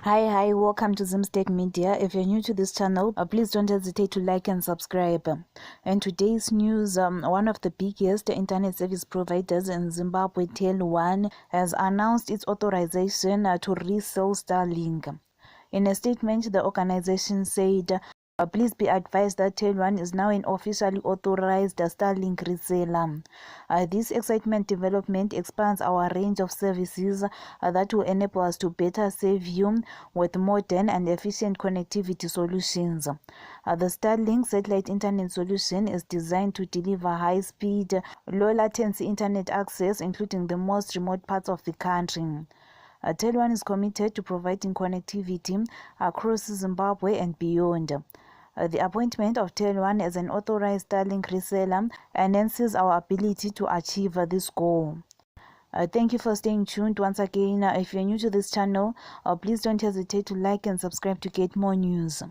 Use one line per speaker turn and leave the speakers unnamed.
Hi, welcome to Zimstech Media. If you're new to this channel, please don't hesitate to like and subscribe. And today's news, one of the biggest internet service providers in Zimbabwe, Tel1, has announced its authorization to resell Starlink. In a statement, the organization said, please be advised that Tel1 is now an officially authorized Starlink reseller. This excitement development expands our range of services that will enable us to better serve you with modern and efficient connectivity solutions. The Starlink satellite internet solution is designed to deliver high-speed, low-latency internet access, including the most remote parts of the country. Tel1 is committed to providing connectivity across Zimbabwe and beyond. The appointment of Tel1 as an authorized Starlink reseller enhances our ability to achieve this goal. Thank you for staying tuned. Once again, if you're new to this channel, please don't hesitate to like and subscribe to get more news.